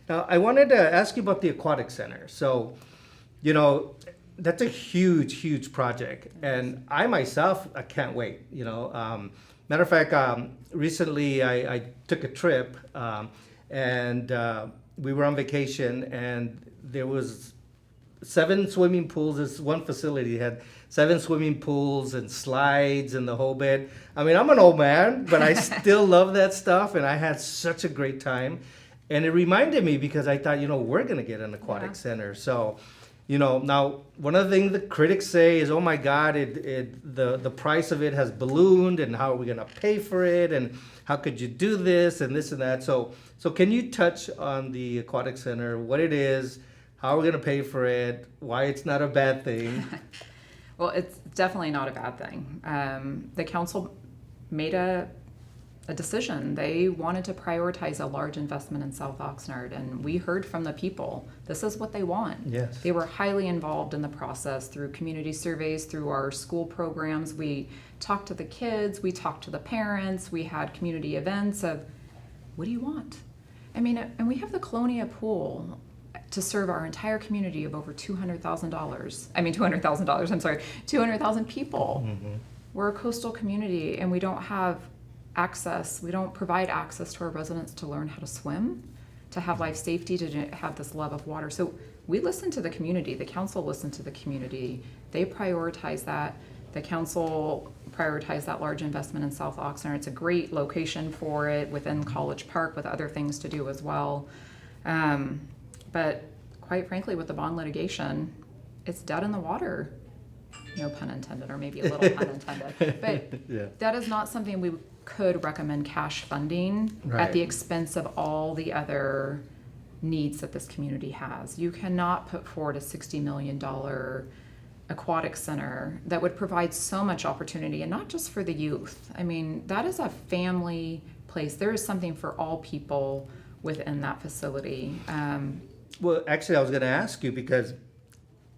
Now, I wanted to ask you about the Aquatic Center. So, you know, that's a huge, huge project, and I myself, I can't wait. Matter of fact, recently I took a trip, and we were on vacation, and there was 7 swimming pools. This one facility had 7 swimming pools and slides and the whole bit. I mean, I'm an old man, but I still love that stuff, and I had such a great time. And it reminded me because I thought, we're gonna get an aquatic center. So, now one of the things the critics say is, oh my God, the price of it has ballooned, and how are we gonna pay for it, and how could you do this and this and that? So can you touch on the Aquatic Center, what it is, how we're gonna pay for it, why it's not a bad thing? Well, it's definitely not a bad thing. The council made a decision. They wanted to prioritize a large investment in South Oxnard, and we heard from the people. This is what they want. Yes. They were highly involved in the process through community surveys, through our school programs. We talked to the kids, we talked to the parents, we had community events of, what do you want? I mean, and we have the Colonia pool to serve our entire community of over $200,000. I mean, $200,000, I'm sorry, 200,000 people. Mm-hmm. We're a coastal community, and we don't have access, we don't provide access to our residents to learn how to swim, to have life safety, to have this love of water. So we listen to the community, the council listened to the community, they prioritize that. The council prioritized that large investment in South Oxnard. It's a great location for it within College Park with other things to do as well. But quite frankly, with the bond litigation, it's dead in the water. No pun intended, or maybe a little pun intended. But that is not something we could recommend cash funding at the expense of all the other needs that this community has. You cannot put forward a $60 million aquatic center that would provide so much opportunity, and not just for the youth. I mean, that is a family place. There is something for all people within that facility. Well, actually, I was going to ask you because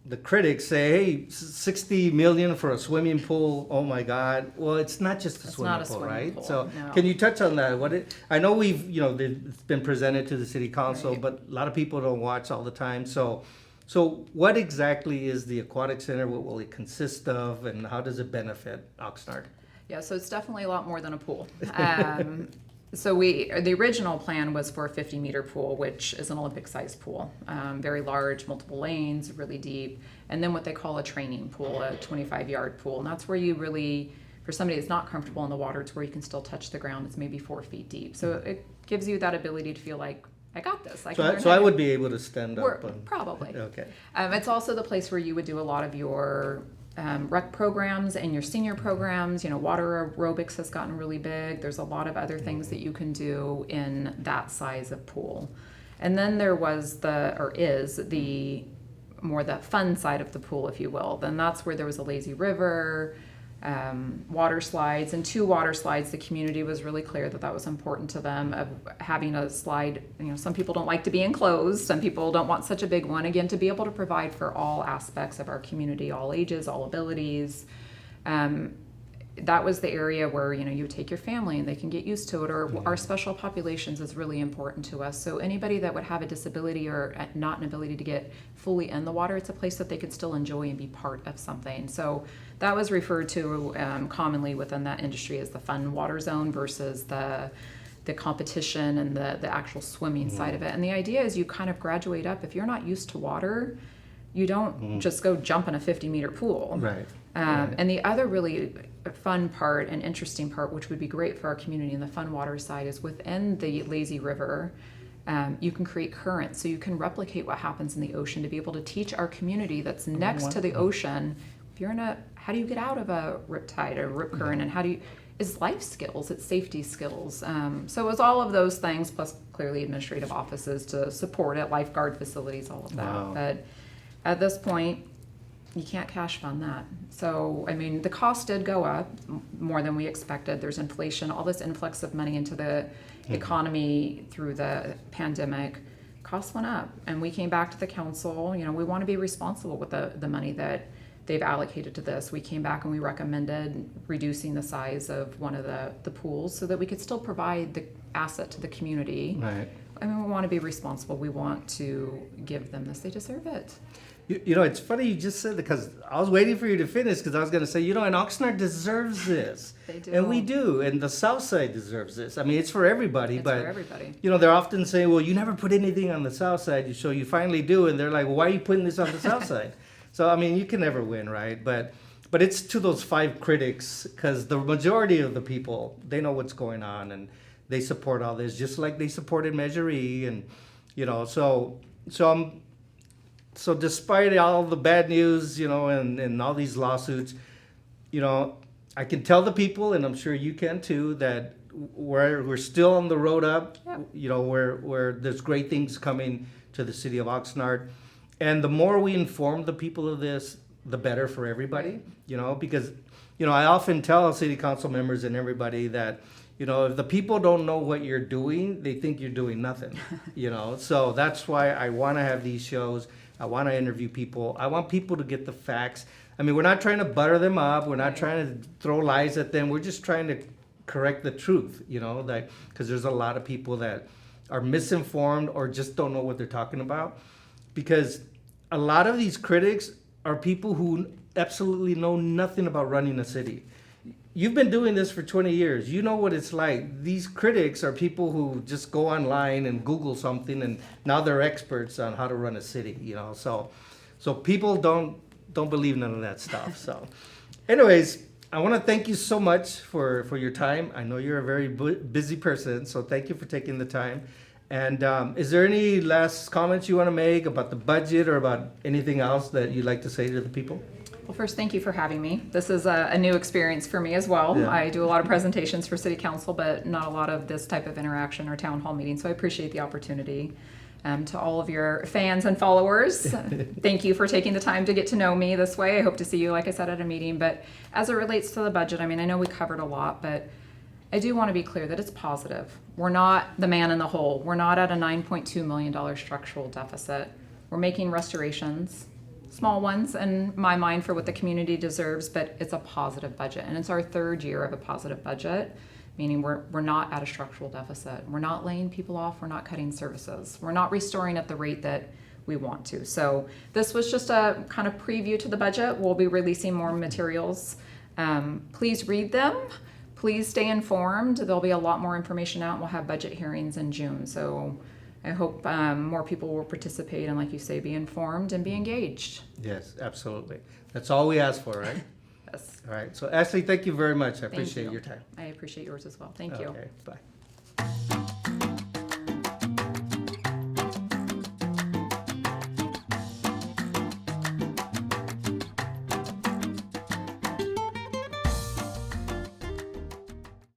the critics say, hey, 60 million for a swimming pool. Oh my God. Well, it's not just a swimming pool, right? So no. Can you touch on that? I know it's been presented to the city council, but a lot of people don't watch all the time. So what exactly is the Aquatic Center? What will it consist of, and how does it benefit Oxnard? Yeah, so it's definitely a lot more than a pool. So the original plan was for a 50-meter pool, which is an Olympic-sized pool, very large, multiple lanes, really deep, and then what they call a training pool, a 25-yard pool, and that's where you really, for somebody that's not comfortable in the water, it's where you can still touch the ground. It's maybe 4 feet deep, so it gives you that ability to feel like, I got this. So I would be able to stand up. Probably. Okay. It's also the place where you would do a lot of your rec programs and your senior programs. Water aerobics has gotten really big. There's a lot of other things that you can do in that size of pool. And then there was the fun side of the pool, if you will. Then that's where there was a lazy river, water slides, and 2 water slides. The community was really clear that was important to them, of having a slide. Some people don't like to be enclosed. Some people don't want such a big one. Again, to be able to provide for all aspects of our community, all ages, all abilities. That was the area where, you take your family and they can get used to it, or our special populations is really important to us. So anybody that would have a disability or not an ability to get fully in the water, it's a place that they could still enjoy and be part of something. So that was referred to commonly within that industry as the fun water zone versus the competition and the actual swimming side of it. And the idea is you kind of graduate up. If you're not used to water, you don't just go jump in a 50-meter pool. Right. And the other really fun part and interesting part, which would be great for our community in the fun water side, is within the lazy river, you can create currents. So you can replicate what happens in the ocean to be able to teach our community that's next to the ocean. If you're how do you get out of a riptide or rip current, and it's life skills, it's safety skills. So it was all of those things, plus clearly administrative offices to support it, lifeguard facilities, all of that. Wow. But at this point, you can't cash fund that. So, the cost did go up more than we expected. There's inflation, all this influx of money into the economy through the pandemic. Costs went up, and we came back to the council. We want to be responsible with the money that they've allocated to this. We came back and we recommended reducing the size of one of the pools so that we could still provide the asset to the community. Right. I mean, we want to be responsible. We want to give them this. They deserve it. You know, it's funny you just said that because I was waiting for you to finish because I was going to say, you know, and Oxnard deserves this. They do. And we do. And the South Side deserves this. I mean, it's for everybody. It's but, for everybody. You know, they're often saying, well, you never put anything on the South Side. So you finally do. And they're like, well, why are you putting this on the South Side? So, I mean, you can never win, right? But it's to those 5 critics because the majority of the people, they know what's going on and they support all this, just like they supported Measure E. And, you know, so despite all the bad news, you know, and all these lawsuits, you know, I can tell the people, and I'm sure you can too, that we're still on the road up. Yep. You know, where there's great things coming to the city of Oxnard, and the more we inform the people of this, the better for everybody. You know, because you know I often tell city council members and everybody that, you know, if the people don't know what you're doing, they think you're doing nothing. You know, so that's why I want to have these shows. I want to interview people. I want people to get the facts. I mean, we're not trying to butter them up. We're not trying to throw lies at them. We're just trying to correct the truth, you know, that because there's a lot of people that are misinformed or just don't know what they're talking about. Because a lot of these critics are people who absolutely know nothing about running a city. You've been doing this for 20 years. You know what it's like. These critics are people who just go online and Google something, and now they're experts on how to run a city. You know, so people don't believe none of that stuff. So, anyways, I want to thank you so much for your time. I know you're a very busy person, so thank you for taking the time. And is there any last comments you want to make about the budget or about anything else that you'd like to say to the people? Well, first, thank you for having me. This is a new experience for me as well. Yeah. I do a lot of presentations for City Council, but not a lot of this type of interaction or town hall meetings, so I appreciate the opportunity. To all of your fans and followers, thank you for taking the time to get to know me this way. I hope to see you, like I said, at a meeting. But as it relates to the budget, I mean, I know we covered a lot, but I do want to be clear that it's positive. We're not the man in the hole. We're not at a $9.2 million structural deficit. We're making restorations, small ones in my mind for what the community deserves, but it's a positive budget. And it's our 3rd year of a positive budget, meaning we're not at a structural deficit. We're not laying people off. We're not cutting services. We're not restoring at the rate that we want to. So this was just a kind of preview to the budget. We'll be releasing more materials. Please read them. Please stay informed. There'll be a lot more information out. We'll have budget hearings in June. So I hope more people will participate and, like you say, be informed and be engaged. Yes, absolutely. That's all we ask for, right? Yes. All right. So, Ashley, thank you very much. I Thank appreciate you. your time. I appreciate yours as well. Thank you. Okay, bye.